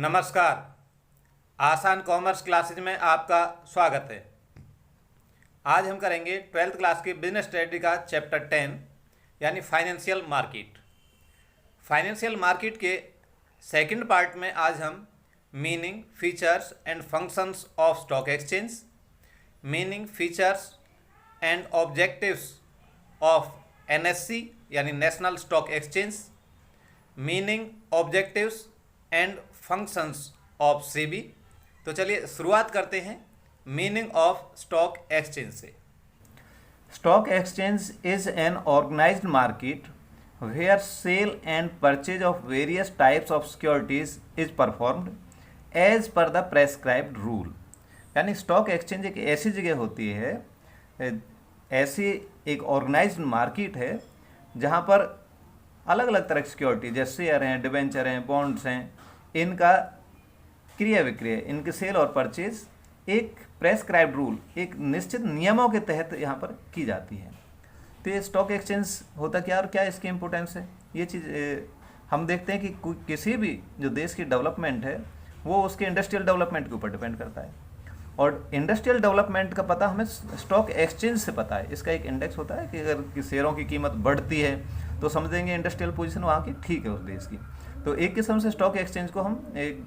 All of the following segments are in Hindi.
नमस्कार। आसान कॉमर्स क्लासेज में आपका स्वागत है। आज हम करेंगे 12th क्लास की बिजनेस स्ट्रेटजी का चैप्टर 10 यानी फाइनेंशियल मार्केट। फाइनेंशियल मार्केट के सेकंड पार्ट में आज हम meaning, features and functions of stock exchange, meaning, features and objectives of NSC यानी national stock exchange, meaning, objectives and functions of SEBI. तो चलिए शुरुआत करते हैं मीनिंग ऑफ स्टॉक एक्सचेंज से। Stock exchange is an organized market where sale and purchase of various types of securities is performed as per the prescribed rule। यानी स्टॉक एक्सचेंज एक ऐसी जगह होती है, ऐसी एक ऑर्गेनाइज्ड मार्केट है जहाँ पर अलग अलग तरह की सिक्योरिटी जैसे शेयर हैं, डिबेंचर हैं, बॉन्ड्स हैं, इनका क्रिया विक्रय, इनके सेल और परचेज एक प्रेस्क्राइब्ड रूल, एक निश्चित नियमों के तहत यहाँ पर की जाती है। तो ये स्टॉक एक्सचेंज होता क्या और क्या इसकी इम्पोर्टेंस है, ये चीज़ हम देखते हैं कि किसी भी जो देश की डेवलपमेंट है वो उसके इंडस्ट्रियल डेवलपमेंट के ऊपर डिपेंड करता है, और इंडस्ट्रियल डेवलपमेंट का पता हमें स्टॉक एक्सचेंज से पता है। इसका एक इंडेक्स होता है कि अगर शेयरों की कीमत बढ़ती है तो समझेंगे इंडस्ट्रियल पोजीशन वहाँ की ठीक है उस देश की। तो एक किस्म से स्टॉक एक्सचेंज को हम एक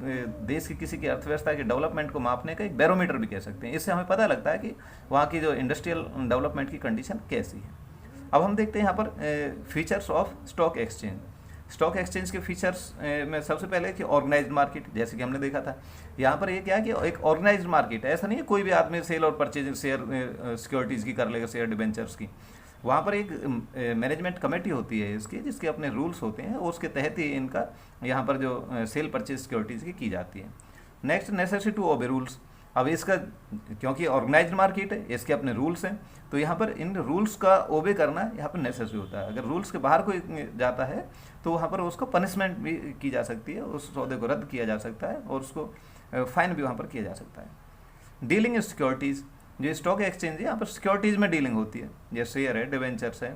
देश की किसी की अर्थव्यवस्था के डेवलपमेंट को मापने का एक बैरोमीटर भी कह सकते हैं। इससे हमें पता लगता है कि वहाँ की जो इंडस्ट्रियल डेवलपमेंट की कंडीशन कैसी है। अब हम देखते हैं यहाँ पर features of stock exchange. Stock exchange के फीचर्स में सबसे पहले कि ऑर्गेनाइज्ड मार्केट, जैसे कि हमने देखा था यहाँ पर ये क्या है कि एक ऑर्गेनाइज्ड मार्केट है। ऐसा नहीं है कोई भी आदमी सेल और परचेज शेयर सिक्योरिटीज़ की कर लेगा, शेयर डिबेंचर्स की। वहाँ पर एक मैनेजमेंट कमेटी होती है इसकी, जिसके अपने रूल्स होते हैं और उसके तहत ही इनका यहाँ पर जो सेल परचेज सिक्योरिटीज़ की जाती है। Next, necessity to obey rules. अब इसका क्योंकि ऑर्गेनाइज्ड मार्केट है, इसके अपने रूल्स हैं, तो यहाँ पर इन रूल्स का ओबे करना यहाँ पर नेसेसरी होता है। अगर रूल्स के बाहर कोई जाता है तो वहाँ पर उसको पनिशमेंट भी की जा सकती है, उस सौदे को रद्द किया जा सकता है और उसको फाइन भी वहाँ पर किया जा सकता है। डीलिंग इन सिक्योरिटीज़, जो स्टॉक एक्सचेंज है यहाँ पर सिक्योरिटीज़ में डीलिंग होती है, जैसे शेयर है, डिवेंचर्स है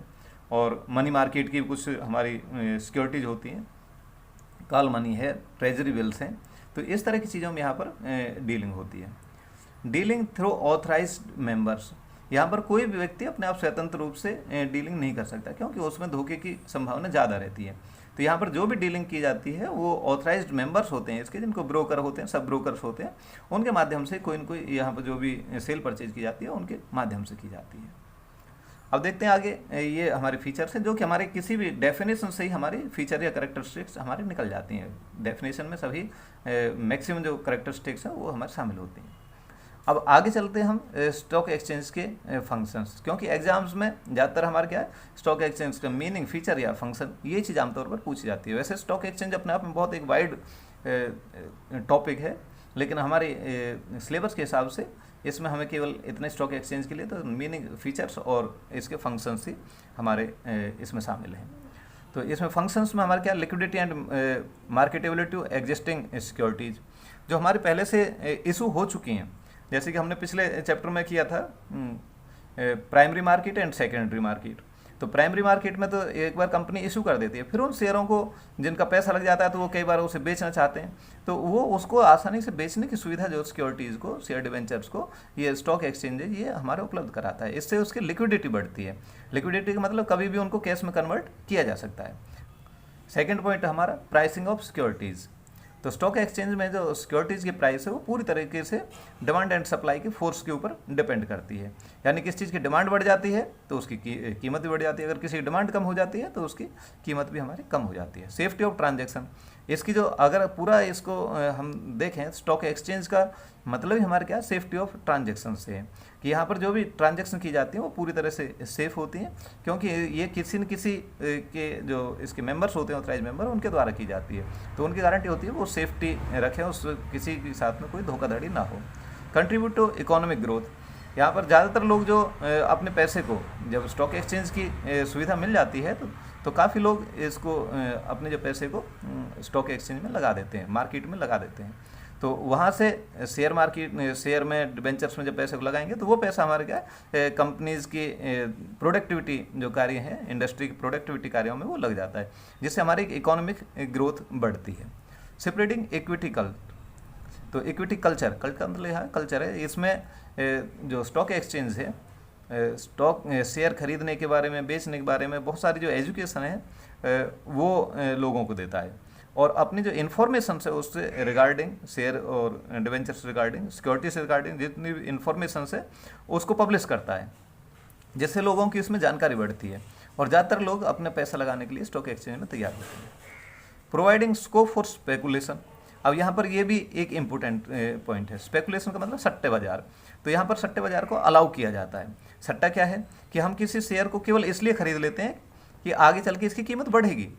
और मनी मार्केट की कुछ हमारी सिक्योरिटीज़ होती हैं, कॉल मनी है, ट्रेजरी बिल्स हैं। तो इस तरह की चीज़ों में यहाँ पर डीलिंग होती है। डीलिंग थ्रू ऑथराइज्ड मेंबर्स, यहाँ पर कोई भी व्यक्ति अपने आप स्वतंत्र रूप से डीलिंग नहीं कर सकता, क्योंकि उसमें धोखे की संभावना ज़्यादा रहती है। तो यहाँ पर जो भी डीलिंग की जाती है वो ऑथराइज्ड मेंबर्स होते हैं इसके, जिनको ब्रोकर होते हैं, सब ब्रोकर्स होते हैं, उनके माध्यम से कोई न कोई यहाँ पर जो भी सेल परचेज की जाती है उनके माध्यम से की जाती है। अब देखते हैं आगे, ये हमारे फीचर्स हैं जो कि हमारे किसी भी डेफिनेशन से ही हमारी फीचर या करेक्टरिस्टिक्स हमारे निकल जाती हैं। डेफिनेशन में सभी मैक्सिमम जो करेक्टरिस्टिक्स हैं वो हमारे शामिल होते हैं। अब आगे चलते हैं हम स्टॉक एक्सचेंज के फंक्शंस, क्योंकि एग्जाम्स में ज़्यादातर हमारे क्या है स्टॉक एक्सचेंज का मीनिंग, फीचर या फंक्शन, ये चीज़ आमतौर पर पूछी जाती है। वैसे स्टॉक एक्सचेंज अपने आप में बहुत एक वाइड टॉपिक है, लेकिन हमारे सिलेबस के हिसाब से इसमें हमें केवल इतने स्टॉक एक्सचेंज के लिए तो मीनिंग, फीचर्स और इसके फंक्शंस ही हमारे इसमें शामिल हैं। तो इसमें फंक्शंस में हमारे क्या, liquidity and marketability to existing securities, जो हमारे पहले से इशू हो चुकी हैं, जैसे कि हमने पिछले चैप्टर में किया था primary market and secondary market. तो प्राइमरी मार्केट में तो एक बार कंपनी इशू कर देती है, फिर उन शेयरों को जिनका पैसा लग जाता है तो वो कई बार उसे बेचना चाहते हैं, तो वो उसको आसानी से बेचने की सुविधा जो सिक्योरिटीज़ को, शेयर डिवेंचर्स को, ये स्टॉक एक्सचेंज है, ये हमारे उपलब्ध कराता है। इससे उसकी लिक्विडिटी बढ़ती है। लिक्विडिटी का मतलब कभी भी उनको कैश में कन्वर्ट किया जा सकता है। सेकेंड पॉइंट हमारा प्राइसिंग ऑफ सिक्योरिटीज़। तो स्टॉक एक्सचेंज में जो सिक्योरिटीज़ की प्राइस है वो पूरी तरीके से डिमांड एंड सप्लाई की फोर्स के ऊपर डिपेंड करती है। यानी किस चीज़ की डिमांड बढ़ जाती है तो उसकी कीमत भी बढ़ जाती है, अगर किसी की डिमांड कम हो जाती है तो उसकी कीमत भी हमारी कम हो जाती है। सेफ्टी ऑफ ट्रांजैक्शन, इसकी जो अगर पूरा इसको हम देखें, स्टॉक एक्सचेंज का मतलब ही हमारे क्या, सेफ्टी ऑफ ट्रांजैक्शन से है कि यहाँ पर जो भी ट्रांजैक्शन की जाती हैं वो पूरी तरह से सेफ होती हैं, क्योंकि ये किसी न किसी के जो इसके मेंबर्स होते हैं, ऑथराइज मेंबर, उनके द्वारा की जाती है। तो उनकी गारंटी होती है वो सेफ्टी रखें, उस किसी के साथ में कोई धोखाधड़ी ना हो। कंट्रीब्यूट टू इकोनॉमिक ग्रोथ, यहाँ पर ज़्यादातर लोग जो अपने पैसे को जब स्टॉक एक्सचेंज की सुविधा मिल जाती है तो काफ़ी लोग इसको अपने जो पैसे को स्टॉक एक्सचेंज में लगा देते हैं, मार्केट में लगा देते हैं। तो वहाँ से शेयर मार्केट, शेयर में, डिबेंचर्स में जब पैसे को लगाएंगे तो वो पैसा हमारे क्या कंपनीज़ की प्रोडक्टिविटी जो कार्य हैं, इंडस्ट्री की प्रोडक्टिविटी कार्यों में वो लग जाता है, जिससे हमारी इकोनॉमिक ग्रोथ बढ़ती है। सेपरेटिंग इक्विटी तो इक्विटी कल्चर का मतलब यहाँ कल्चर है, इसमें जो स्टॉक एक्सचेंज है स्टॉक शेयर खरीदने के बारे में, बेचने के बारे में बहुत सारी जो एजुकेशन है वो लोगों को देता है, और अपनी जो इन्फॉर्मेशन है उससे रिगार्डिंग शेयर और डिवेंचर से रिगार्डिंग, सिक्योरिटी से रिगार्डिंग जितनी भी इन्फॉर्मेशन है उसको पब्लिश करता है, जिससे लोगों की इसमें जानकारी बढ़ती है और ज़्यादातर लोग अपने पैसा लगाने के लिए स्टॉक एक्सचेंज में तैयार होते हैं। प्रोवाइडिंग स्कोप फॉर स्पेकुलेशन, अब यहाँ पर ये भी एक इम्पोर्टेंट पॉइंट है। स्पेकुलेशन का मतलब सट्टे बाजार, तो यहाँ पर सट्टे बाजार को अलाउ किया जाता है। सट्टा क्या है कि हम किसी शेयर को केवल इसलिए खरीद लेते हैं कि आगे चल के इसकी कीमत बढ़ेगी।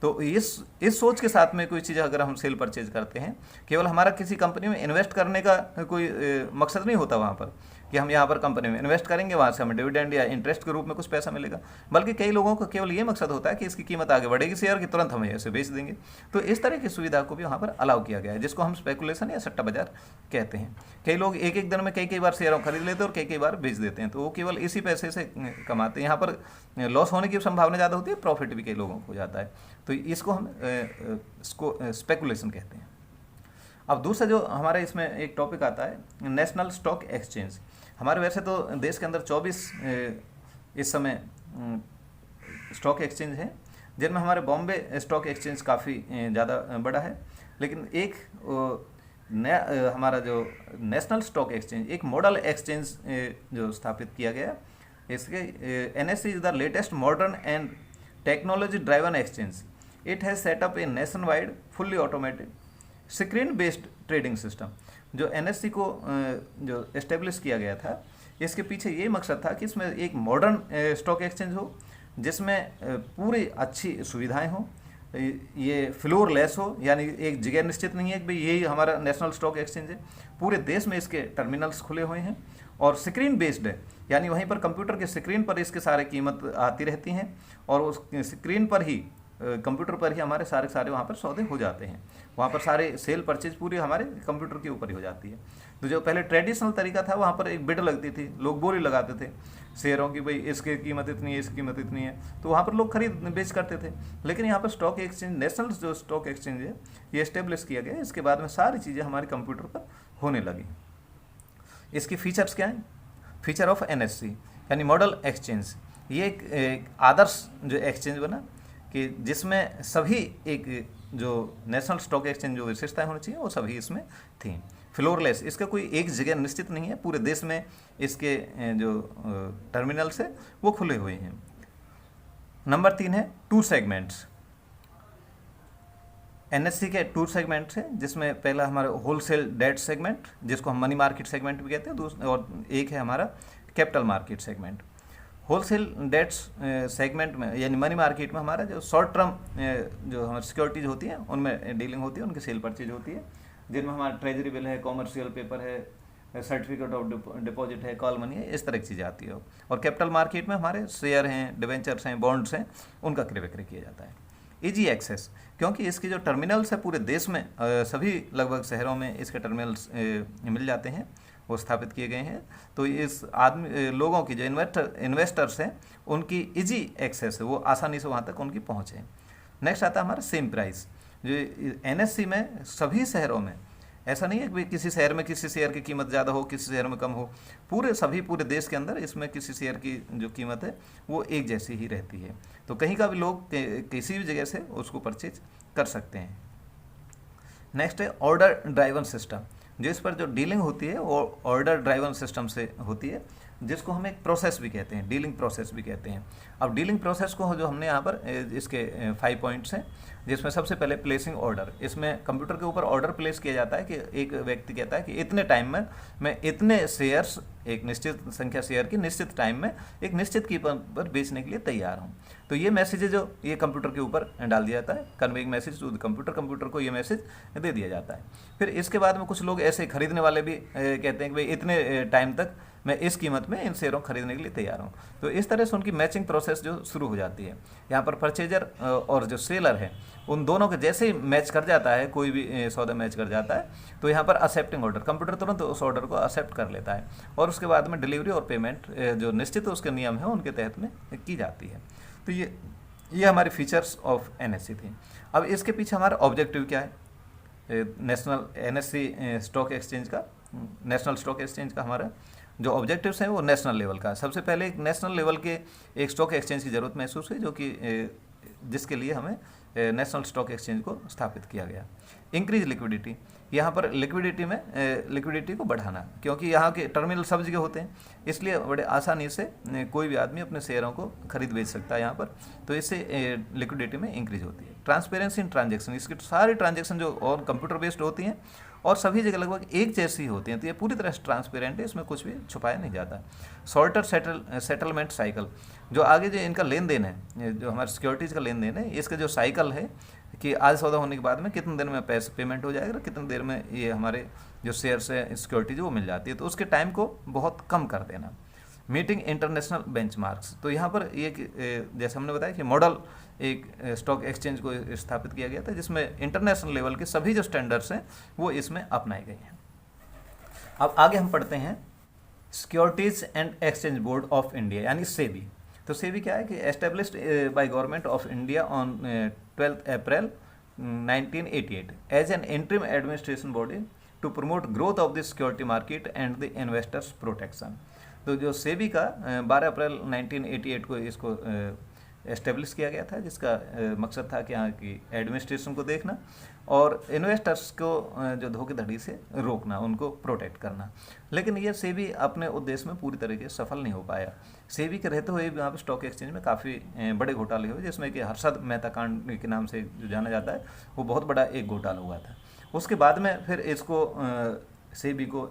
तो इस सोच के साथ में कोई चीज़ अगर हम सेल परचेज करते हैं, केवल हमारा किसी कंपनी में इन्वेस्ट करने का कोई मकसद नहीं होता वहाँ पर कि हम यहाँ पर कंपनी में इन्वेस्ट करेंगे, वहाँ से हमें डिविडेंड या इंटरेस्ट के रूप में कुछ पैसा मिलेगा, बल्कि कई लोगों का केवल ये मकसद होता है कि इसकी कीमत आगे बढ़ेगी शेयर की, तुरंत हमें ऐसे बेच देंगे। तो इस तरह की सुविधा को भी वहाँ पर अलाउ किया गया है, जिसको हम स्पेकुलेशन या सट्टा बाजार कहते हैं। कई लोग एक एक दिन में कई बार शेयरों खरीद लेते हैं और कई बार बेच देते हैं, तो वो केवल इसी पैसे से कमाते हैं। यहाँ पर लॉस होने की संभावना ज़्यादा होती है, प्रॉफिट भी कई लोगों को हो जाता है, तो इसको हम स्पेकुलेशन कहते हैं। अब दूसरा जो हमारे इसमें एक टॉपिक आता है नेशनल स्टॉक एक्सचेंज। हमारे वैसे तो देश के अंदर 24 इस समय स्टॉक एक्सचेंज है, जिनमें हमारे बॉम्बे स्टॉक एक्सचेंज काफ़ी ज़्यादा बड़ा है, लेकिन एक नया हमारा जो नेशनल स्टॉक एक्सचेंज एक मॉडल एक्सचेंज जो स्थापित किया गया, इसके NSE is the latest modern and technology driven exchange. It has set up a nation wide fully automated screen based trading system. जो NSE को जो एस्टेब्लिश किया गया था, इसके पीछे ये मकसद था कि इसमें एक मॉडर्न स्टॉक एक्सचेंज हो, जिसमें पूरी अच्छी सुविधाएं हों, ये फ्लोर लेस हो, यानी एक जगह निश्चित नहीं है कि भाई यही हमारा नेशनल स्टॉक एक्सचेंज है। पूरे देश में इसके टर्मिनल्स खुले हुए हैं और स्क्रीन बेस्ड है, यानी वहीं पर कंप्यूटर के स्क्रीन पर इसके सारे कीमत आती रहती हैं और उस स्क्रीन पर ही कंप्यूटर पर ही हमारे सारे वहाँ पर सौदे हो जाते हैं। वहाँ पर सारे सेल परचेज पूरी हमारे कंप्यूटर के ऊपर ही हो जाती है। तो जो पहले ट्रेडिशनल तरीका था, वहाँ पर एक बिड लगती थी, लोग बोली लगाते थे शेयरों की, भाई इसकी कीमत इतनी है, इसकी कीमत इतनी है, तो वहाँ पर लोग खरीद बेच करते थे। लेकिन यहाँ पर स्टॉक एक्सचेंज, नेशनल जो स्टॉक एक्सचेंज है, ये एस्टेब्लिश किया गया। इसके बाद में सारी चीज़ें हमारे कंप्यूटर पर होने लगी। इसकी फीचर्स क्या हैं? फीचर ऑफ NSE यानी मॉडल एक्सचेंज, ये एक आदर्श जो एक्सचेंज बना कि जिसमें सभी एक जो नेशनल स्टॉक एक्सचेंज जो विशेषताएं होनी चाहिए वो सभी इसमें थी। फ्लोरलेस, इसका कोई एक जगह निश्चित नहीं है, पूरे देश में इसके जो टर्मिनल्स है वो खुले हुए हैं। नंबर 3 है 2 सेगमेंट्स। NSE के 2 सेगमेंट्स हैं, जिसमें पहला हमारा होलसेल डेट सेगमेंट, जिसको हम मनी मार्केट सेगमेंट भी कहते हैं, और एक है हमारा capital market segment. Wholesale debts segment में यानी मनी मार्केट में हमारा जो शॉर्ट टर्म जो हमारी सिक्योरिटीज होती हैं उनमें डीलिंग होती है, उनकी सेल परचेज होती है, जिनमें हमारा ट्रेजरी बिल है, कॉमर्शियल पेपर है, सर्टिफिकेट ऑफ डिपॉजिट है, कॉल मनी है, इस तरह की चीज़ें आती है। और कैपिटल मार्केट में हमारे शेयर हैं, डिवेंचर्स हैं, बॉन्ड्स हैं, उनका क्रय विक्रय किया जाता है। ईजी एक्सेस, क्योंकि इसके जो टर्मिनल्स है पूरे देश में सभी लगभग शहरों में इसके टर्मिनल्स मिल जाते हैं, वो स्थापित किए गए हैं। तो इस लोगों की जो इन्वेस्टर्स हैं उनकी इजी एक्सेस है, वो आसानी से वहाँ तक उनकी पहुँच है। नेक्स्ट आता है हमारा सेम प्राइस। जो NSE में सभी शहरों में ऐसा नहीं है कि किसी शहर में किसी शेयर की कीमत ज़्यादा हो, किसी शहर में कम हो, पूरे देश के अंदर इसमें किसी शेयर की जो कीमत है वो एक जैसी ही रहती है। तो कहीं का भी लोग किसी भी जगह से उसको परचेज कर सकते हैं। नेक्स्ट है ऑर्डर ड्राइवन सिस्टम। जो इस पर जो डीलिंग होती है वो ऑर्डर ड्राइवन सिस्टम से होती है, जिसको हम एक प्रोसेस भी कहते हैं, डीलिंग प्रोसेस भी कहते हैं। अब डीलिंग प्रोसेस को जो हमने यहाँ पर इसके 5 पॉइंट्स हैं, जिसमें सबसे पहले प्लेसिंग ऑर्डर। इसमें कंप्यूटर के ऊपर ऑर्डर प्लेस किया जाता है कि एक व्यक्ति कहता है कि इतने टाइम में मैं इतने शेयर्स, एक निश्चित संख्या शेयर की निश्चित टाइम में एक निश्चित कीमत पर बेचने के लिए तैयार हूँ। तो ये मैसेज जो ये कंप्यूटर के ऊपर डाल दिया जाता है, conveying message to the computer को ये मैसेज दे दिया जाता है। फिर इसके बाद में कुछ लोग ऐसे खरीदने वाले भी कहते हैं कि भाई इतने टाइम तक मैं इस कीमत में इन शेयरों खरीदने के लिए तैयार हूँ। तो इस तरह से उनकी मैचिंग प्रोसेस जो शुरू हो जाती है। यहाँ पर परचेजर और जो सेलर है उन दोनों के जैसे ही मैच कर जाता है, कोई भी सौदा मैच कर जाता है, तो यहाँ पर एक्सेप्टिंग ऑर्डर, कंप्यूटर तुरंत उस ऑर्डर को एक्सेप्ट कर लेता है और उसके बाद में डिलीवरी और पेमेंट जो निश्चित उसके नियम है उनके तहत में की जाती है। तो ये हमारी फीचर्स ऑफ NSE थी। अब इसके पीछे हमारा ऑब्जेक्टिव क्या है? नेशनल NSE स्टॉक एक्सचेंज का, नेशनल स्टॉक एक्सचेंज का हमारा जो ऑब्जेक्टिव्स हैं वो नेशनल लेवल का। सबसे पहले एक नेशनल लेवल के एक स्टॉक एक्सचेंज की ज़रूरत महसूस हुई, जो कि जिसके लिए हमें नेशनल स्टॉक एक्सचेंज को स्थापित किया गया। इंक्रीज लिक्विडिटी, यहाँ पर लिक्विडिटी को बढ़ाना, क्योंकि यहाँ के टर्मिनल सब जगह होते हैं, इसलिए बड़े आसानी से कोई भी आदमी अपने शेयरों को खरीद बेच सकता है यहाँ पर, तो इससे लिक्विडिटी में इंक्रीज होती है। ट्रांसपेरेंसी इन ट्रांजेक्शन, इसकी सारी ट्रांजेक्शन जो और कंप्यूटर बेस्ड होती हैं और सभी जगह लगभग एक जैसी होती हैं, तो ये पूरी तरह से ट्रांसपेरेंट है, इसमें कुछ भी छुपाया नहीं जाता। शॉर्टर सेटलमेंट साइकिल, जो आगे जो इनका लेन देन है, जो हमारे सिक्योरिटीज़ का लेन देन है, इसका जो साइकिल है कि आज सौदा होने के बाद में कितने दिन में पैसे पेमेंट हो जाएगा, कितनी देर में ये हमारे जो शेयर्स है सिक्योरिटीज वो मिल जाती है, तो उसके टाइम को बहुत कम कर देना। मीटिंग इंटरनेशनल बेंचमार्क्स, तो यहाँ पर ये जैसे हमने बताया कि मॉडल एक स्टॉक एक्सचेंज को स्थापित किया गया था, जिसमें इंटरनेशनल लेवल के सभी जो स्टैंडर्ड्स हैं वो इसमें अपनाए गए हैं। अब आगे हम पढ़ते हैं securities and exchange board of India यानी सेबी। तो सेबी क्या है कि established by government of India on 12 April 1988 as an interim administration body to promote growth of the security market and the investors protection. तो जो सेबी का 12 अप्रैल 1988 को इसको एस्टेब्लिश किया गया था, जिसका मकसद था कि यहाँ की एडमिनिस्ट्रेशन को देखना और इन्वेस्टर्स को जो धोखाधड़ी से रोकना, उनको प्रोटेक्ट करना। लेकिन ये सेबी अपने उद्देश्य में पूरी तरीके से सफल नहीं हो पाया। सेबी के रहते हुए यहाँ पर स्टॉक एक्सचेंज में काफ़ी बड़े घोटाले हुए, जिसमें कि हर्षद मेहता कांड के नाम से जो जाना जाता है, वो बहुत बड़ा एक घोटाला हुआ था। उसके बाद में फिर इसको सेबी को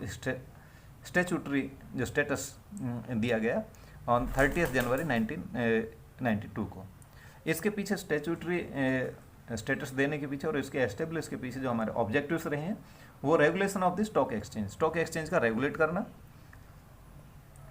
स्टैट्यूटरी जो स्टेटस दिया गया ऑन 30 जनवरी 1992 को। इसके पीछे स्टैट्यूटरी स्टेटस देने के पीछे और इसके एस्टेब्लिश के पीछे जो हमारे ऑब्जेक्टिव्स रहे हैं वो regulation of the stock exchange, stock exchange का रेगुलेट करना,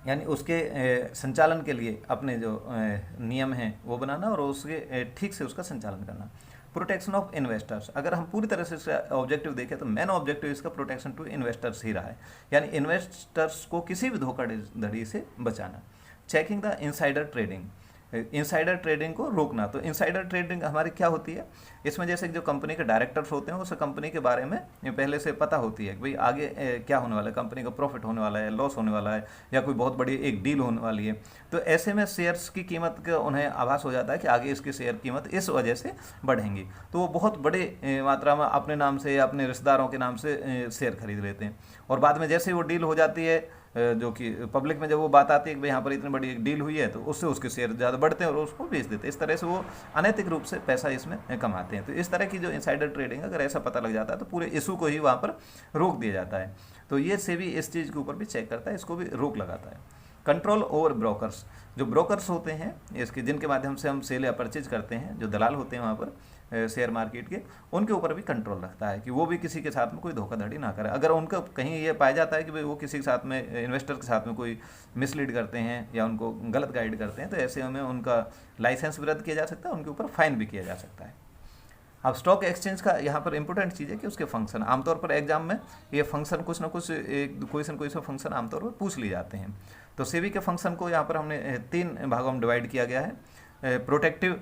यानी उसके संचालन के लिए अपने जो नियम हैं वो बनाना और उसके ठीक से उसका संचालन करना। प्रोटेक्शन ऑफ इन्वेस्टर्स, अगर हम पूरी तरह से इसका ऑब्जेक्टिव देखें तो मेन ऑब्जेक्टिव इसका प्रोटेक्शन टू इन्वेस्टर्स ही रहा है, यानी इन्वेस्टर्स को किसी भी धोखाधड़ी से बचाना। Checking the insider trading, insider trading को रोकना। तो इनसाइडर ट्रेडिंग हमारी क्या होती है, इसमें जैसे जो कंपनी के डायरेक्टर्स होते हैं उस कंपनी के बारे में पहले से पता होती है कि भाई आगे क्या होने वाला है, कंपनी का प्रॉफिट होने वाला है, लॉस होने वाला है, या कोई बहुत बड़ी एक डील होने वाली है। तो ऐसे में शेयर्स की कीमत का उन्हें आभास हो जाता है कि आगे इसकी शेयर कीमत इस वजह से बढ़ेंगी, तो वो बहुत बड़े मात्रा में अपने नाम से या अपने रिश्तेदारों के नाम से शेयर खरीद लेते हैं। और बाद में जैसे वो डील हो जाती है, जो कि पब्लिक में जब वो बात आती है कि भाई यहाँ पर इतनी बड़ी एक डील हुई है, तो उससे उसके शेयर ज़्यादा बढ़ते हैं और उसको बेच देते हैं। इस तरह से वो अनैतिक रूप से पैसा इसमें कमाते हैं। तो इस तरह की जो इनसाइडर ट्रेडिंग, अगर ऐसा पता लग जाता है तो पूरे इशू को ही वहाँ पर रोक दिया जाता है। तो ये सेबी इस चीज़ के ऊपर भी चेक करता है, इसको भी रोक लगाता है। कंट्रोल ओवर ब्रोकर्स, जो ब्रोकर्स होते हैं इसके जिनके माध्यम से हम सेल या परचेज करते हैं, जो दलाल होते हैं वहाँ पर शेयर मार्केट के, उनके ऊपर भी कंट्रोल रखता है कि वो भी किसी के साथ में कोई धोखाधड़ी ना करे। अगर उनका कहीं ये पाया जाता है कि भाई वो किसी के साथ में, इन्वेस्टर के साथ में कोई मिसलीड करते हैं या उनको गलत गाइड करते हैं, तो ऐसे में उनका लाइसेंस भी रद्द किया जा सकता है, उनके ऊपर फाइन भी किया जा सकता है। अब स्टॉक एक्सचेंज का यहाँ पर इंपॉर्टेंट चीज़ है कि उसके फंक्शन, आमतौर पर एग्जाम में ये फंक्शन कुछ ना कुछ कोई फंक्शन आमतौर पर पूछ लिए जाते हैं। तो सेबी के फंक्शन को यहाँ पर हमने 3 भागों में डिवाइड किया गया है, प्रोटेक्टिव,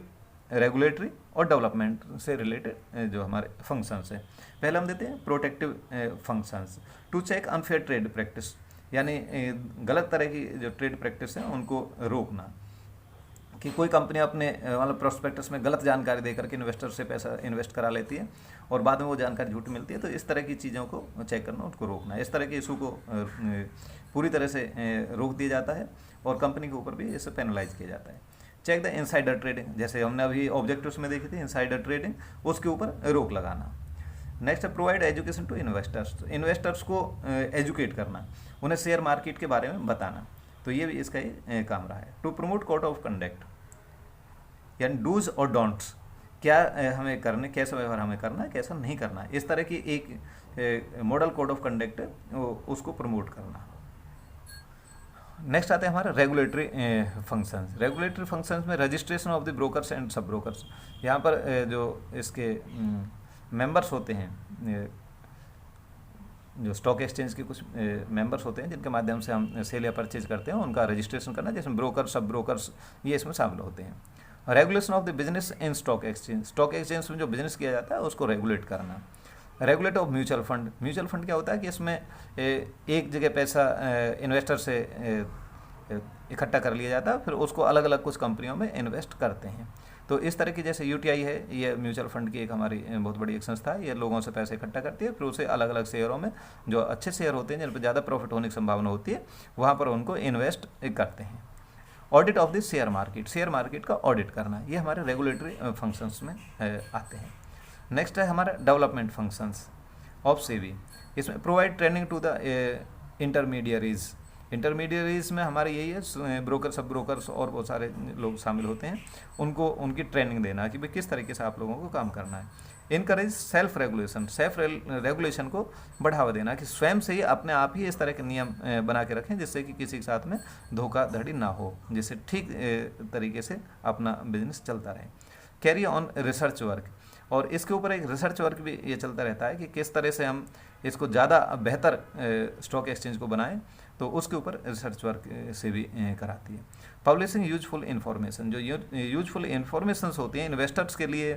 रेगुलेटरी और डेवलपमेंट से रिलेटेड जो हमारे फंक्शंस हैं। पहले हम देते हैं protective functions. To check unfair trade practice, यानी गलत तरह की जो ट्रेड प्रैक्टिस है उनको रोकना, कि कोई कंपनी अपने मतलब प्रोस्पेक्टस में गलत जानकारी देकर के इन्वेस्टर से पैसा इन्वेस्ट करा लेती है और बाद में वो जानकारी झूठी मिलती है, तो इस तरह की चीज़ों को चेक करना, उनको रोकना। इस तरह के इशू को पूरी तरह से रोक दिया जाता है और कंपनी के ऊपर भी इसे पेनलाइज किया जाता है। चेक द इनसाइडर ट्रेडिंग, जैसे हमने अभी ऑब्जेक्टिव्स में देखी थी इनसाइडर ट्रेडिंग, उसके ऊपर रोक लगाना। नेक्स्ट है provide education to investors, investors को एजुकेट करना, उन्हें शेयर मार्केट के बारे में बताना, तो ये भी इसका ही काम रहा है। To promote code of conduct, यानी डूज और डोंट्स, क्या हमें करने, कैसा व्यवहार हमें करना है, कैसा नहीं करना है, इस तरह की एक मॉडल कोड ऑफ कंडक्ट उसको प्रमोट करना। नेक्स्ट आते हैं हमारे रेगुलेटरी फंक्शंस। रेगुलेटरी फंक्शंस में registration of the brokers and सब ब्रोकर्स, यहाँ पर जो इसके मेंबर्स होते हैं, जो स्टॉक एक्सचेंज के कुछ मेंबर्स होते हैं जिनके माध्यम से हम सेल या परचेज करते हैं, उनका रजिस्ट्रेशन करना, जिसमें ब्रोकर, सब ब्रोकर्स ये इसमें शामिल होते हैं। Regulation of the business in stock exchange, stock exchange में जो बिजनेस किया जाता है उसको रेगुलेट करना। Regulator of mutual fund, mutual fund क्या होता है कि इसमें एक जगह पैसा इन्वेस्टर से इकट्ठा कर लिया जाता है, फिर उसको अलग अलग कुछ कंपनियों में इन्वेस्ट करते हैं। तो इस तरह की जैसे यूटीआई है, ये म्यूचुअल फंड की एक हमारी बहुत बड़ी एक संस्था है, ये लोगों से पैसे इकट्ठा करती है, फिर उसे अलग अलग शेयरों में, जो अच्छे शेयर होते हैं जिन पर ज़्यादा प्रॉफिट होने की संभावना होती है, वहाँ पर उनको इन्वेस्ट करते हैं। Audit of the share market, share market का ऑडिट करना, ये हमारे रेगुलेटरी फंक्शंस में आते हैं। नेक्स्ट है हमारा डेवलपमेंट फंक्शंस ऑफ सेबी, इसमें provide training to the intermediaries, intermediaries में हमारे यही है, ब्रोकर, सब ब्रोकर्स और बहुत सारे लोग शामिल होते हैं, उनको उनकी ट्रेनिंग देना कि भाई किस तरीके से आप लोगों को काम करना है। Encourage self regulation, self regulation को बढ़ावा देना कि स्वयं से ही अपने आप ही इस तरह के नियम बना के रखें जिससे कि किसी के साथ में धोखाधड़ी ना हो, जिससे ठीक तरीके से अपना बिजनेस चलता रहे। कैरी ऑन रिसर्च वर्क, और इसके ऊपर एक रिसर्च वर्क भी ये चलता रहता है कि किस तरह से हम इसको ज़्यादा बेहतर स्टॉक एक्सचेंज को बनाएं, तो उसके ऊपर रिसर्च वर्क से भी कराती है। पब्लिशिंग यूजफुल इन्फॉर्मेशन, जो यूजफुल इन्फॉर्मेशंस होती हैं इन्वेस्टर्स के लिए,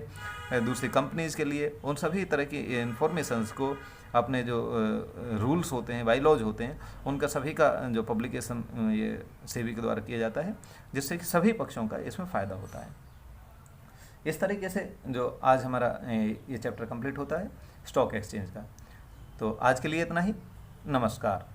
दूसरी कंपनीज़ के लिए, उन सभी तरह की इन्फॉर्मेशंस को अपने जो रूल्स होते हैं, बाईलॉज होते हैं, उनका सभी का जो पब्लिकेशन ये सेबी के द्वारा किया जाता है, जिससे कि सभी पक्षों का इसमें फ़ायदा होता है। इस तरीके से जो आज हमारा ये चैप्टर कंप्लीट होता है स्टॉक एक्सचेंज का। तो आज के लिए इतना ही, नमस्कार।